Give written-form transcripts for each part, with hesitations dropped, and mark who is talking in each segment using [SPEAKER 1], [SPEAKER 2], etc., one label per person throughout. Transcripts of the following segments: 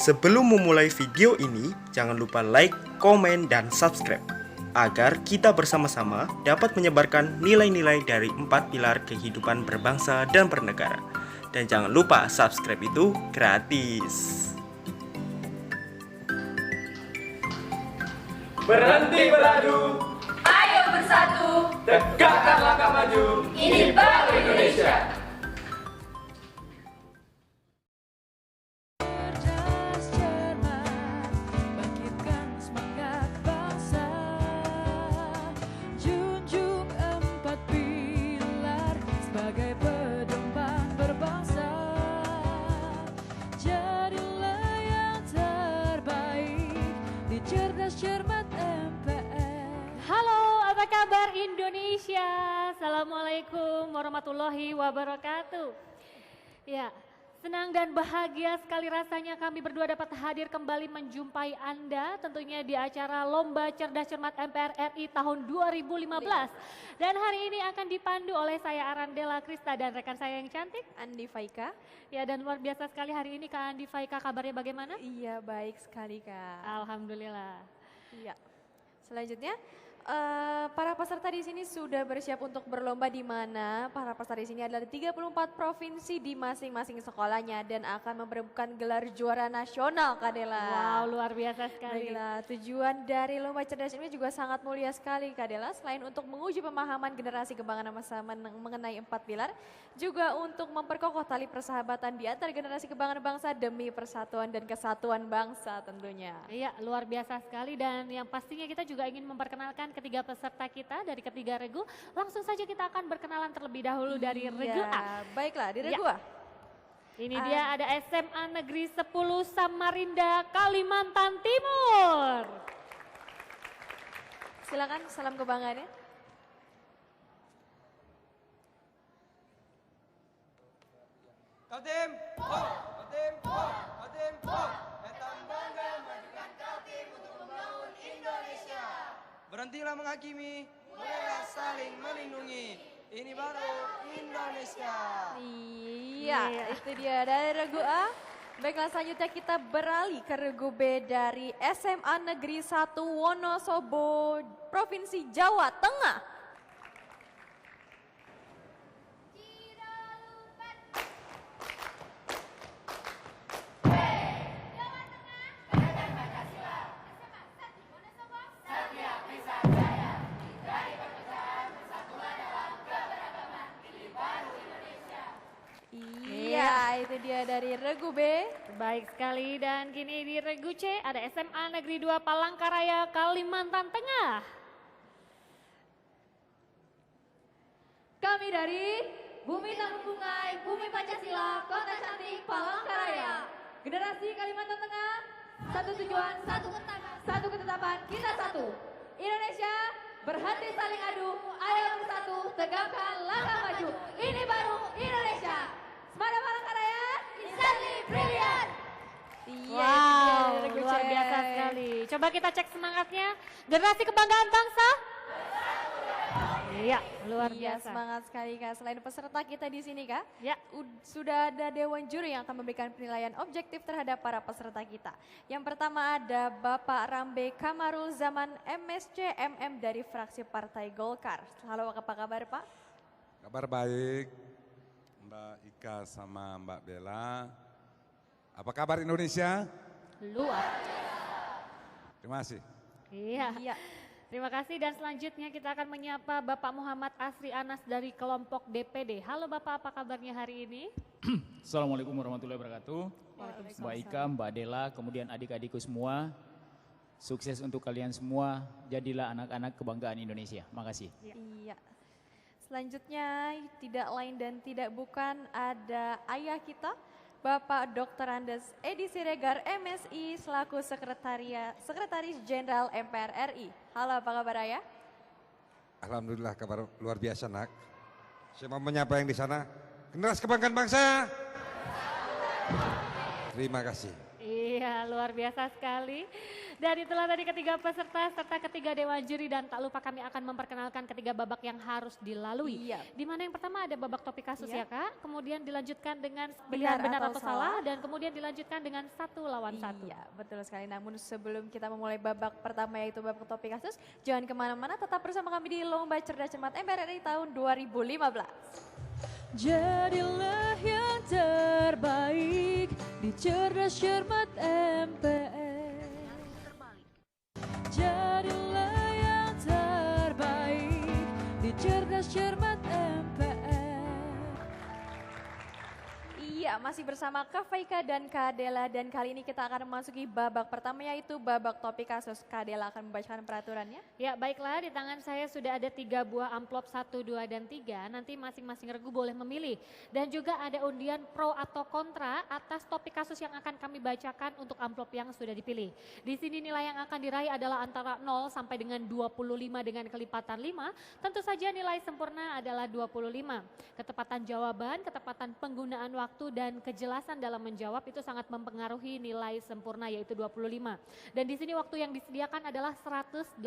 [SPEAKER 1] Sebelum memulai video ini, jangan lupa like, komen, dan subscribe agar kita bersama-sama dapat menyebarkan nilai-nilai dari 4 pilar kehidupan berbangsa dan bernegara. Dan jangan lupa subscribe itu gratis.
[SPEAKER 2] Berhenti beradu,
[SPEAKER 3] Ayo bersatu,
[SPEAKER 2] tegakkan langkah maju.
[SPEAKER 3] ini baru Indonesia.
[SPEAKER 4] Cerdas cermat, bangkitkan semangat bangsa. Junjung 4 pilar sebagai pedoman berbangsa. Jadilah yang terbaik di cerdas cermat MPR.
[SPEAKER 5] Halo, apa kabar Indonesia? Assalamualaikum warahmatullahi wabarakatuh. Ya, senang dan bahagia sekali rasanya kami berdua dapat hadir kembali menjumpai Anda tentunya di acara Lomba Cerdas Cermat MPR RI tahun 2015. Dan hari ini akan dipandu oleh saya Arandela Krista dan rekan saya yang cantik
[SPEAKER 6] Andi Faika.
[SPEAKER 5] Ya, dan luar biasa sekali hari ini Kak Andi Faika, kabarnya bagaimana?
[SPEAKER 6] Iya, baik sekali Kak.
[SPEAKER 5] Alhamdulillah.
[SPEAKER 6] Iya. Selanjutnya, para peserta di sini sudah bersiap untuk berlomba di mana para peserta di sini adalah 34 provinsi di masing-masing sekolahnya dan akan memperebutkan gelar juara nasional, Kak Dela.
[SPEAKER 5] Wow, luar biasa sekali.
[SPEAKER 6] Baiklah, tujuan dari Lomba Cerdas ini juga sangat mulia sekali, Kak Dela. Selain untuk menguji pemahaman generasi kebanggaan masa mengenai 4 pilar, juga untuk memperkokoh tali persahabatan di antara generasi kebanggaan bangsa demi persatuan dan kesatuan bangsa tentunya.
[SPEAKER 5] Iya, luar biasa sekali dan yang pastinya kita juga ingin memperkenalkan ketiga peserta kita dari ketiga regu. Langsung saja kita akan berkenalan terlebih dahulu dari regu A.
[SPEAKER 6] Baiklah, di regu
[SPEAKER 5] Ya.
[SPEAKER 6] A.
[SPEAKER 5] Ini dia ada SMA Negeri 10 Samarinda, Kalimantan Timur.
[SPEAKER 6] Silakan salam kebanggaannya.
[SPEAKER 2] Kaltim, Kaltim, Kaltim, Etam bangga majukan Kaltim untuk membangun Indonesia. Berhentilah menghakimi, mulailah saling melindungi. Ini baru Indonesia.
[SPEAKER 6] Iya, itu dia dari regu A. Baiklah, selanjutnya kita beralih ke regu B dari SMA Negeri 1 Wonosobo, Provinsi Jawa Tengah. Iya, itu dia dari regu B.
[SPEAKER 5] Baik sekali dan kini di regu C ada SMA Negeri 2 Palangkaraya, Kalimantan Tengah.
[SPEAKER 3] Kami dari Bumi Tanggung Sungai, Bumi Pancasila, Kota Cantik, Palangkaraya. Generasi Kalimantan Tengah, satu tujuan, satu ketetapan, kita satu. Indonesia, berhenti saling adu, ayo bersatu, tegakkan langkah maju. Ini baru Indonesia. Semangat Palangkaraya, instantly brilliant.
[SPEAKER 6] Iya, itu dia
[SPEAKER 5] Wow,
[SPEAKER 6] dari regu
[SPEAKER 5] luar
[SPEAKER 6] C.
[SPEAKER 5] biasa sekali. Coba kita cek semangatnya. Generasi kebanggaan bangsa. Iya, luar
[SPEAKER 6] Iya,
[SPEAKER 5] biasa.
[SPEAKER 6] semangat sekali Kak. Selain peserta kita di sini Kak,
[SPEAKER 5] Ya.
[SPEAKER 6] sudah ada Dewan Juri yang akan memberikan penilaian objektif terhadap para peserta kita. Yang pertama ada Bapak Rambe Kamarul Zaman MSC MM dari fraksi Partai Golkar. Halo, apa kabar Pak?
[SPEAKER 7] Kabar baik, Mbak Ika sama Mbak Bella. Apa kabar Indonesia?
[SPEAKER 5] Luar.
[SPEAKER 7] Terima kasih.
[SPEAKER 5] Iya.
[SPEAKER 6] Iya.
[SPEAKER 5] Terima kasih dan selanjutnya kita akan menyapa Bapak Muhammad Asri Anas dari kelompok DPD. Halo Bapak, apa kabarnya hari ini?
[SPEAKER 8] Assalamualaikum warahmatullahi wabarakatuh. Mbak Ika, Mbak Dela, kemudian adik-adikku semua. Sukses untuk kalian semua, jadilah anak-anak kebanggaan Indonesia. Makasih.
[SPEAKER 6] Iya. Selanjutnya tidak lain dan tidak bukan ada ayah kita, Bapak Dr. Andes Edi Siregar MSI selaku Sekretaris Jenderal MPR RI. Halo, apa kabar ayah?
[SPEAKER 7] Alhamdulillah kabar luar biasa nak. Saya mau menyapa yang di sana. Generasi kebanggaan bangsa. Terima kasih.
[SPEAKER 5] Iya, luar biasa sekali. Dan itulah tadi ketiga peserta serta ketiga dewan juri, dan tak lupa kami akan memperkenalkan ketiga babak yang harus dilalui.
[SPEAKER 6] Iya.
[SPEAKER 5] Di mana yang pertama ada babak topik kasus
[SPEAKER 6] Iya.
[SPEAKER 5] ya Kak, kemudian dilanjutkan dengan pilihan benar atau salah, dan kemudian dilanjutkan dengan 1 lawan 1.
[SPEAKER 6] Iya, betul sekali. Namun sebelum kita memulai babak pertama yaitu babak topik kasus, jangan kemana-mana, tetap bersama kami di Lomba Cerdas Cermat MPR RI tahun 2015.
[SPEAKER 4] Jadilah yang terbaik di Cerdas Cermat MPR. Jadilah yang terbaik di Cerdas Cermat MPR.
[SPEAKER 6] Iya, masih bersama Kak Faika dan Kak Dela, dan kali ini kita akan memasuki babak pertama yaitu babak topik kasus. Kak Dela akan membacakan peraturannya.
[SPEAKER 5] Ya baiklah, di tangan saya sudah ada 3 buah amplop 1, 2, dan 3. Nanti masing-masing regu boleh memilih. Dan juga ada undian pro atau kontra atas topik kasus yang akan kami bacakan untuk amplop yang sudah dipilih. Di sini nilai yang akan diraih adalah antara 0 sampai dengan 25 dengan kelipatan 5. Tentu saja nilai sempurna adalah 25. Ketepatan jawaban, ketepatan penggunaan waktu, dan kejelasan dalam menjawab itu sangat mempengaruhi nilai sempurna yaitu 25. Dan di sini waktu yang disediakan adalah 180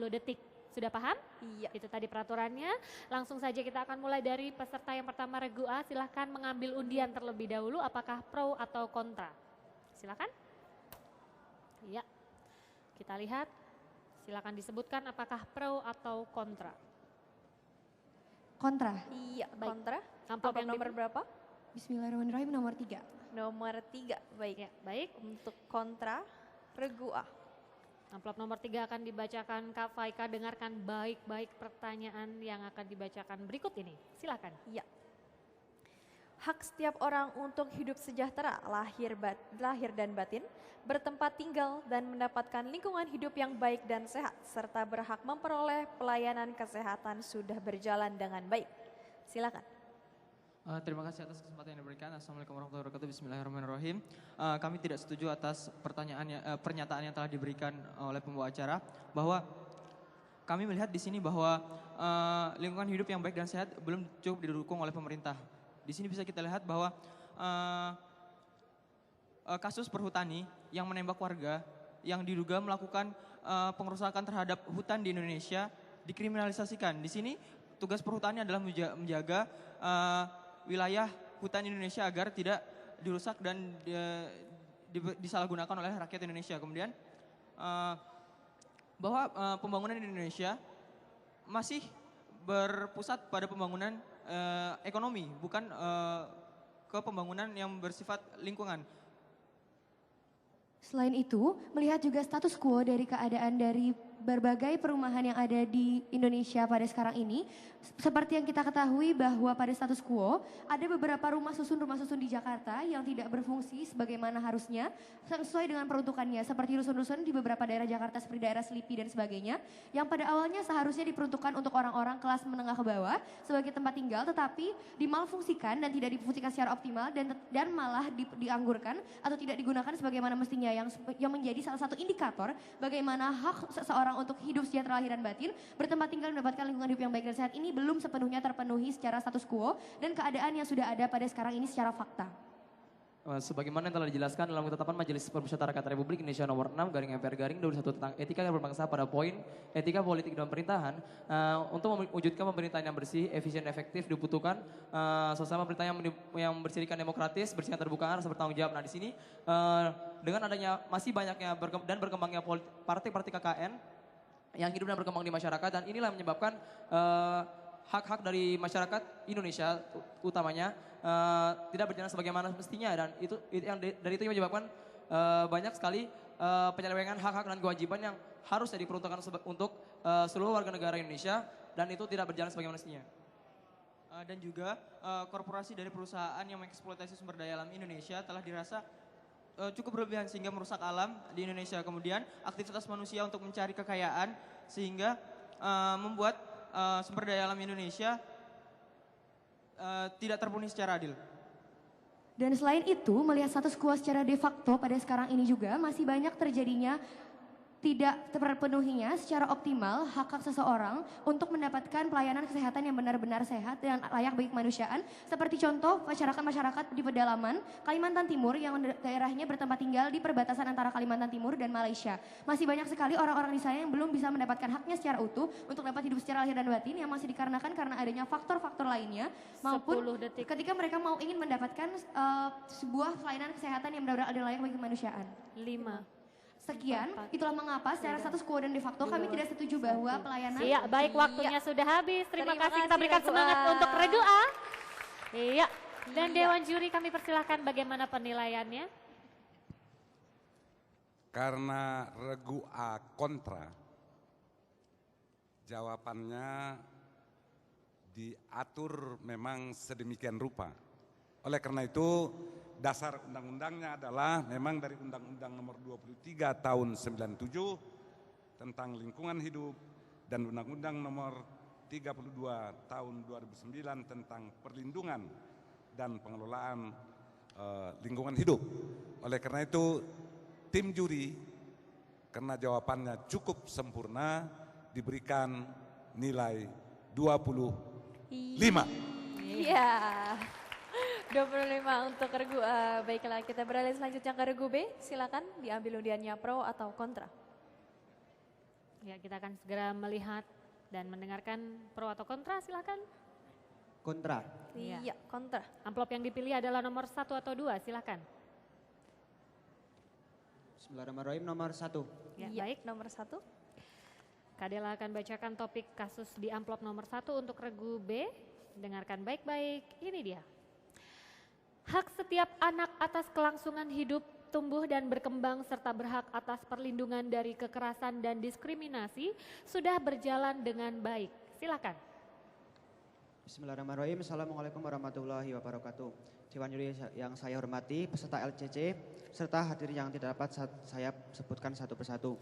[SPEAKER 5] detik. Sudah paham?
[SPEAKER 6] Iya.
[SPEAKER 5] Itu tadi peraturannya. Langsung saja kita akan mulai dari peserta yang pertama regu A. Silahkan mengambil undian terlebih dahulu apakah pro atau kontra. Silahkan. Iya. Kita lihat. Silahkan disebutkan apakah pro atau kontra.
[SPEAKER 9] Kontra.
[SPEAKER 6] Iya,
[SPEAKER 5] Baik.
[SPEAKER 6] kontra.
[SPEAKER 5] Amplop yang
[SPEAKER 6] nomor
[SPEAKER 5] dipilih.
[SPEAKER 6] berapa?
[SPEAKER 9] Bismillahirrahmanirrahim nomor 3.
[SPEAKER 6] Nomor 3. Baik.
[SPEAKER 5] Ya, baik.
[SPEAKER 6] Untuk kontra, regu A.
[SPEAKER 5] Amplop nomor 3 akan dibacakan Kak Faika. Dengarkan baik-baik pertanyaan yang akan dibacakan berikut ini. Silakan.
[SPEAKER 6] Iya. Hak setiap orang untuk hidup sejahtera, lahir dan batin, bertempat tinggal dan mendapatkan lingkungan hidup yang baik dan sehat, serta berhak memperoleh pelayanan kesehatan sudah berjalan dengan baik. Silakan.
[SPEAKER 2] Terima kasih atas kesempatan yang diberikan. Assalamualaikum warahmatullahi wabarakatuh. Bismillahirrahmanirrahim. Kami tidak setuju atas pernyataan yang telah diberikan oleh pembawa acara bahwa kami melihat di sini bahwa lingkungan hidup yang baik dan sehat belum cukup didukung oleh pemerintah. Di sini bisa kita lihat bahwa kasus perhutani yang menembak warga yang diduga melakukan pengerusakan terhadap hutan di Indonesia dikriminalisasikan. Di sini tugas perhutani adalah menjaga wilayah hutan Indonesia agar tidak dirusak dan disalahgunakan oleh rakyat Indonesia. Kemudian bahwa pembangunan di Indonesia masih berpusat pada pembangunan ekonomi, bukan ke pembangunan yang bersifat lingkungan.
[SPEAKER 9] Selain itu, melihat juga status quo dari keadaan dari berbagai perumahan yang ada di Indonesia pada sekarang ini, seperti yang kita ketahui bahwa pada status quo ada beberapa rumah susun di Jakarta yang tidak berfungsi sebagaimana harusnya sesuai dengan peruntukannya, seperti rusun-rusun di beberapa daerah Jakarta seperti daerah Selipi dan sebagainya, yang pada awalnya seharusnya diperuntukkan untuk orang-orang kelas menengah ke bawah sebagai tempat tinggal, tetapi dimalfungsikan dan tidak difungsikan secara optimal dan malah dianggurkan atau tidak digunakan sebagaimana mestinya, yang menjadi salah satu indikator bagaimana hak seseorang untuk hidup sejahtera lahir dan batin, bertempat tinggal dan mendapatkan lingkungan hidup yang baik dan sehat ini belum sepenuhnya terpenuhi secara status quo dan keadaan yang sudah ada pada sekarang ini secara fakta.
[SPEAKER 10] Sebagaimana yang telah dijelaskan dalam ketetapan Majelis Permusyawaratan Republik Indonesia nomor 6 garing MPR garing 21 tentang etika dan berbangsa pada poin etika politik dalam pemerintahan, untuk mewujudkan pemerintahan yang bersih, efisien, efektif dibutuhkan sosial pemerintahan yang bersihkan demokratis, bersihkan terbuka, rasa bertanggung jawab. Nah di sini dengan adanya masih banyaknya dan berkembangnya partai-partai KKN yang hidup dan berkembang di masyarakat, dan inilah menyebabkan hak-hak dari masyarakat Indonesia utamanya tidak berjalan sebagaimana mestinya, dan itu yang menyebabkan banyak sekali penyelewengan hak-hak dan kewajiban yang harusnya diperuntukkan untuk seluruh warga negara Indonesia, dan itu tidak berjalan sebagaimana mestinya. Dan juga korporasi dari perusahaan yang mengeksploitasi sumber daya alam Indonesia telah dirasa cukup berlebihan sehingga merusak alam di Indonesia. Kemudian aktivitas manusia untuk mencari kekayaan sehingga membuat sumber daya alam Indonesia tidak terpenuhi secara adil.
[SPEAKER 9] Dan selain itu, melihat status quo secara de facto pada sekarang ini juga masih banyak terjadinya tidak terpenuhinya secara optimal hak-hak seseorang untuk mendapatkan pelayanan kesehatan yang benar-benar sehat dan layak bagi kemanusiaan. Seperti contoh masyarakat-masyarakat di pedalaman Kalimantan Timur yang daerahnya bertempat tinggal di perbatasan antara Kalimantan Timur dan Malaysia. Masih banyak sekali orang-orang di sana yang belum bisa mendapatkan haknya secara utuh untuk dapat hidup secara lahir dan batin yang masih dikarenakan karena adanya faktor-faktor lainnya maupun
[SPEAKER 5] 10 detik.
[SPEAKER 9] ketika mereka ingin mendapatkan sebuah pelayanan kesehatan yang benar-benar ada layak bagi kemanusiaan.
[SPEAKER 5] 5.
[SPEAKER 9] Sekian, itulah mengapa secara status quo dan de facto kami tidak setuju bahwa pelayanan...
[SPEAKER 5] Iya, baik waktunya sudah habis. Terima kasih, kita berikan
[SPEAKER 6] Regu
[SPEAKER 5] semangat
[SPEAKER 6] A.
[SPEAKER 5] untuk Regu A. Iya, dan Dewan Juri kami persilahkan bagaimana penilaiannya.
[SPEAKER 7] Karena Regu A kontra, jawabannya diatur memang sedemikian rupa. Oleh karena itu, dasar undang-undangnya adalah memang dari Undang-Undang Nomor 23 Tahun 97 tentang lingkungan hidup dan Undang-Undang Nomor 32 Tahun 2009 tentang perlindungan dan pengelolaan lingkungan hidup. Oleh karena itu, tim juri karena jawabannya cukup sempurna diberikan nilai 25.
[SPEAKER 6] Iya. 25 untuk Regu A. Baiklah, kita beralih selanjutnya ke Regu B. Silakan diambil undiannya pro atau kontra.
[SPEAKER 5] Ya, kita akan segera melihat dan mendengarkan pro atau kontra, silakan.
[SPEAKER 11] Kontra.
[SPEAKER 6] Iya, kontra.
[SPEAKER 5] Amplop yang dipilih adalah nomor 1 atau 2, silakan.
[SPEAKER 11] Bismillahirrahmanirrahim, nomor 1.
[SPEAKER 5] Ya,
[SPEAKER 6] Iya,
[SPEAKER 5] baik.
[SPEAKER 6] nomor 1.
[SPEAKER 5] Kadela akan bacakan topik kasus di amplop nomor 1 untuk Regu B. Dengarkan baik-baik, ini dia. Hak setiap anak atas kelangsungan hidup, tumbuh dan berkembang serta berhak atas perlindungan dari kekerasan dan diskriminasi sudah berjalan dengan baik. Silakan.
[SPEAKER 11] Bismillahirrahmanirrahim. Assalamualaikum warahmatullahi wabarakatuh. Dewan Juri yang saya hormati, peserta LCC, serta hadirin yang tidak dapat saya sebutkan satu persatu.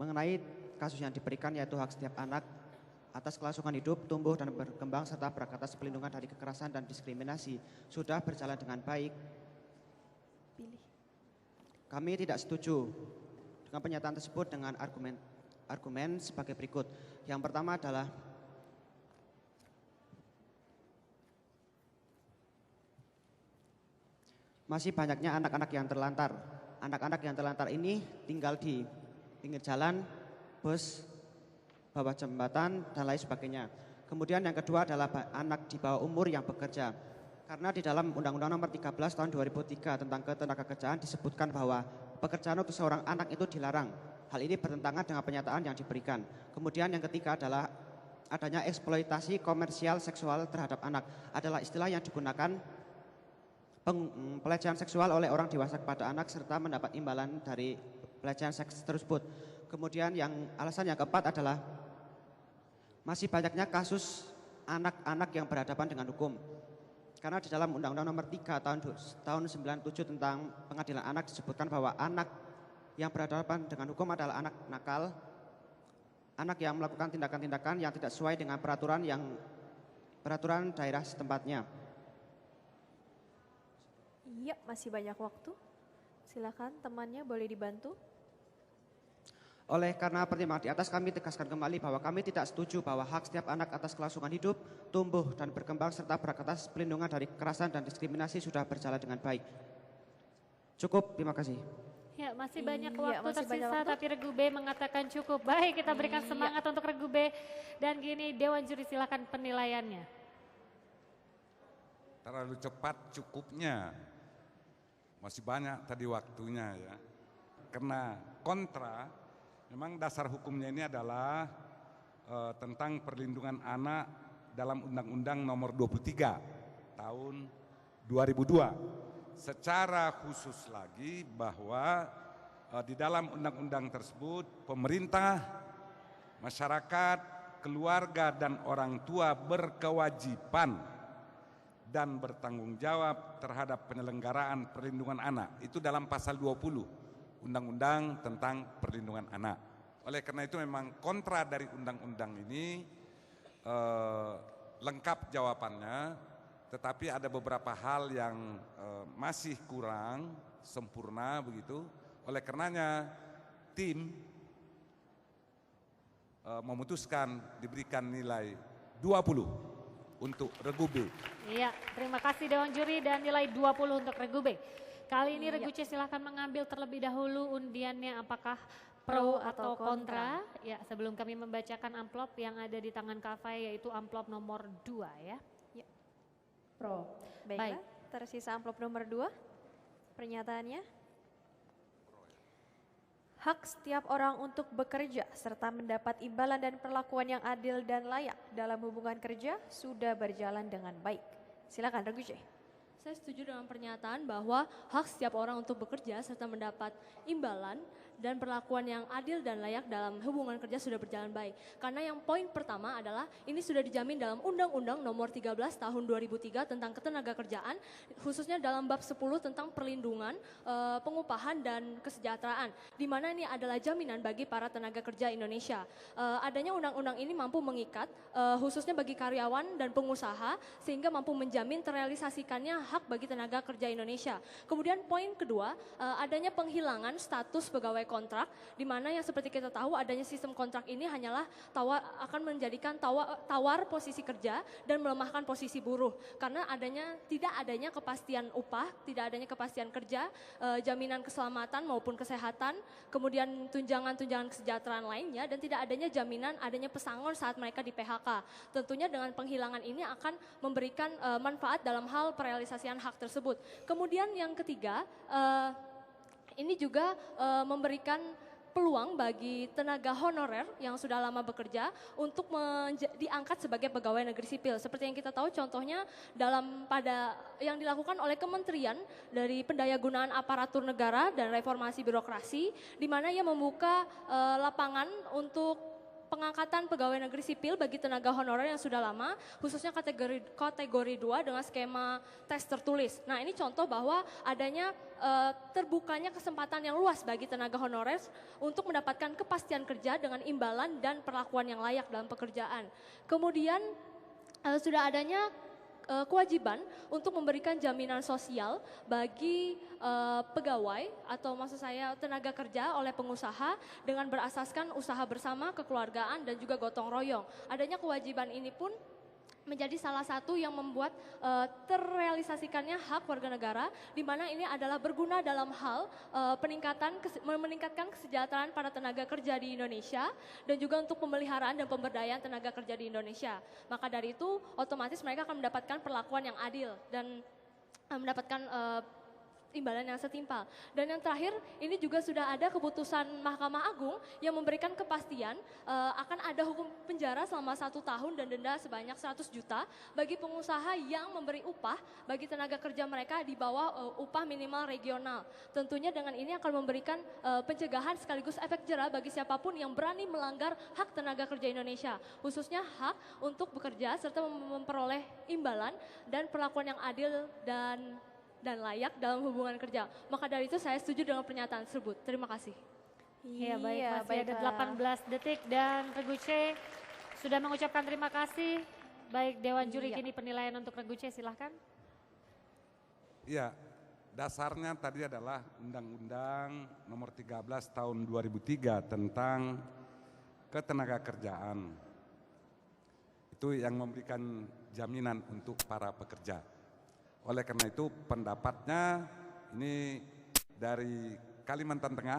[SPEAKER 11] Mengenai kasus yang diberikan yaitu hak setiap anak atas kelangsungan hidup, tumbuh dan berkembang serta berhak atas perlindungan dari kekerasan dan diskriminasi sudah berjalan dengan baik. Kami tidak setuju dengan pernyataan tersebut dengan argumen sebagai berikut. Yang pertama adalah masih banyaknya anak-anak yang terlantar. Anak-anak yang terlantar ini tinggal di pinggir jalan, bus, bawah jembatan, dan lain sebagainya. Kemudian yang kedua adalah anak di bawah umur yang bekerja. Karena di dalam Undang-Undang Nomor 13 Tahun 2003 tentang Ketenagakerjaan disebutkan bahwa pekerjaan untuk seorang anak itu dilarang. Hal ini bertentangan dengan pernyataan yang diberikan. Kemudian yang ketiga adalah adanya eksploitasi komersial seksual terhadap anak. Adalah istilah yang digunakan pelecehan seksual oleh orang dewasa kepada anak serta mendapat imbalan dari pelecehan seks tersebut. Kemudian alasan yang keempat adalah masih banyaknya kasus anak-anak yang berhadapan dengan hukum. Karena di dalam Undang-Undang Nomor 3 tahun 97 tentang pengadilan anak disebutkan bahwa anak yang berhadapan dengan hukum adalah anak nakal, anak yang melakukan tindakan-tindakan yang tidak sesuai dengan peraturan daerah setempatnya.
[SPEAKER 6] Iya, masih banyak waktu. Silakan temannya boleh dibantu.
[SPEAKER 11] Oleh karena pertimbangan di atas, kami tegaskan kembali bahwa kami tidak setuju bahwa hak setiap anak atas kelangsungan hidup, tumbuh dan berkembang serta berhak atas perlindungan dari kekerasan dan diskriminasi sudah berjalan dengan baik. Cukup, terima kasih.
[SPEAKER 5] Ya, masih banyak
[SPEAKER 6] Iya,
[SPEAKER 5] waktu
[SPEAKER 6] masih banyak
[SPEAKER 5] tersisa,
[SPEAKER 6] waktu.
[SPEAKER 5] tapi Regu B mengatakan cukup. Baik, kita berikan
[SPEAKER 6] Iya.
[SPEAKER 5] semangat untuk Regu B. Dan gini, Dewan Juri silakan penilaiannya.
[SPEAKER 7] Terlalu cepat cukupnya. Masih banyak tadi waktunya ya. Karena kontra, memang dasar hukumnya ini adalah tentang perlindungan anak dalam Undang-Undang Nomor 23 Tahun 2002. Secara khusus lagi bahwa di dalam undang-undang tersebut pemerintah, masyarakat, keluarga dan orang tua berkewajiban dan bertanggung jawab terhadap penyelenggaraan perlindungan anak. Itu dalam pasal 20 Undang-Undang tentang perlindungan anak. Oleh karena itu memang kontra dari undang-undang ini lengkap jawabannya, tetapi ada beberapa hal yang masih kurang sempurna begitu. Oleh karenanya tim memutuskan diberikan nilai 20 untuk Regu B.
[SPEAKER 5] Iya, terima kasih Dewan Juri dan nilai 20 untuk Regu B. Kali ini Regu C silahkan mengambil terlebih dahulu undiannya apakah pro atau kontra. Ya, sebelum kami membacakan amplop yang ada di tangan Kafai yaitu amplop nomor 2 ya.
[SPEAKER 6] Ya. Pro. Baiklah, tersisa amplop nomor 2. Pernyataannya. Hak setiap orang untuk bekerja serta mendapat imbalan dan perlakuan yang adil dan layak dalam hubungan kerja sudah berjalan dengan baik. Silakan Regu C.
[SPEAKER 12] Saya setuju dengan pernyataan bahwa hak setiap orang untuk bekerja serta mendapat imbalan dan perlakuan yang adil dan layak dalam hubungan kerja sudah berjalan baik. Karena yang poin pertama adalah ini sudah dijamin dalam Undang-Undang Nomor 13 Tahun 2003 tentang Ketenagakerjaan, khususnya dalam bab 10 tentang perlindungan, pengupahan dan kesejahteraan, di mana ini adalah jaminan bagi para tenaga kerja Indonesia. Adanya undang-undang ini mampu mengikat, khususnya bagi karyawan dan pengusaha, sehingga mampu menjamin terrealisasikannya hak bagi tenaga kerja Indonesia. Kemudian poin kedua, adanya penghilangan status pegawai kontrak, di mana yang seperti kita tahu adanya sistem kontrak ini hanyalah akan menjadikan tawar posisi kerja dan melemahkan posisi buruh, karena tidak adanya kepastian upah, tidak adanya kepastian kerja, jaminan keselamatan maupun kesehatan, kemudian tunjangan-tunjangan kesejahteraan lainnya, dan tidak adanya jaminan adanya pesangon saat mereka di PHK. Tentunya dengan penghilangan ini akan memberikan manfaat dalam hal perealisasian hak tersebut. Kemudian yang ketiga, ini juga memberikan peluang bagi tenaga honorer yang sudah lama bekerja untuk diangkat sebagai pegawai negeri sipil. Seperti yang kita tahu contohnya pada yang dilakukan oleh Kementerian dari Pendayagunaan Aparatur Negara dan Reformasi Birokrasi, di mana ia membuka lapangan untuk pengangkatan pegawai negeri sipil bagi tenaga honorer yang sudah lama, khususnya kategori 2 dengan skema tes tertulis. Nah, ini contoh bahwa adanya terbukanya kesempatan yang luas bagi tenaga honorer untuk mendapatkan kepastian kerja dengan imbalan dan perlakuan yang layak dalam pekerjaan. Kemudian sudah adanya kewajiban untuk memberikan jaminan sosial bagi pegawai atau maksud saya tenaga kerja oleh pengusaha dengan berasaskan usaha bersama, kekeluargaan dan juga gotong royong. Adanya kewajiban ini pun menjadi salah satu yang membuat terrealisasikannya hak warga negara, di mana ini adalah berguna dalam hal meningkatkan kesejahteraan para tenaga kerja di Indonesia dan juga untuk pemeliharaan dan pemberdayaan tenaga kerja di Indonesia. Maka dari itu otomatis mereka akan mendapatkan perlakuan yang adil dan mendapatkan imbalan yang setimpal. Dan yang terakhir, ini juga sudah ada keputusan Mahkamah Agung yang memberikan kepastian akan ada hukum penjara selama 1 tahun dan denda sebanyak 100 juta bagi pengusaha yang memberi upah bagi tenaga kerja mereka di bawah upah minimal regional. Tentunya dengan ini akan memberikan pencegahan sekaligus efek jerah bagi siapapun yang berani melanggar hak tenaga kerja Indonesia, khususnya hak untuk bekerja serta memperoleh imbalan dan perlakuan yang adil dan layak dalam hubungan kerja. Maka dari itu saya setuju dengan pernyataan tersebut. Terima kasih.
[SPEAKER 5] Iya, baik, masih ada 18 detik dan Regu C sudah mengucapkan terima kasih. Baik, Dewan Juri kini penilaian untuk Regu C, silahkan.
[SPEAKER 7] Iya, dasarnya tadi adalah Undang-Undang Nomor 13 Tahun 2003 tentang Ketenagakerjaan. Itu yang memberikan jaminan untuk para pekerja. Oleh karena itu pendapatnya ini dari Kalimantan Tengah,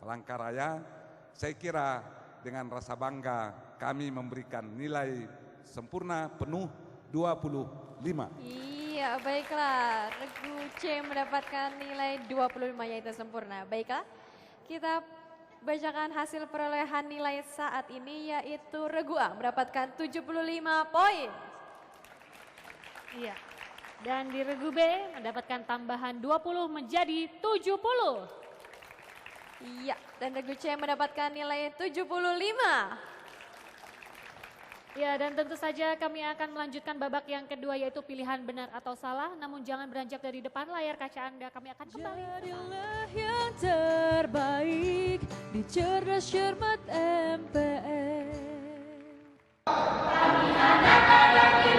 [SPEAKER 7] Palangkaraya, saya kira dengan rasa bangga kami memberikan nilai sempurna penuh 25.
[SPEAKER 6] Iya, baiklah. Regu C mendapatkan nilai 25 yaitu sempurna. Baiklah, kita bacakan hasil perolehan nilai saat ini yaitu Regu A mendapatkan 75 poin.
[SPEAKER 5] Iya. Dan di Regu B mendapatkan tambahan 20 menjadi 70.
[SPEAKER 6] Iya, dan Regu C mendapatkan nilai 75.
[SPEAKER 5] Ya, dan tentu saja kami akan melanjutkan babak yang kedua yaitu pilihan benar atau salah. Namun jangan beranjak dari depan layar kaca Anda, kami akan kembali.
[SPEAKER 4] Jadilah yang terbaik di Cerdas Cermat MPR.
[SPEAKER 3] Kami anak-anak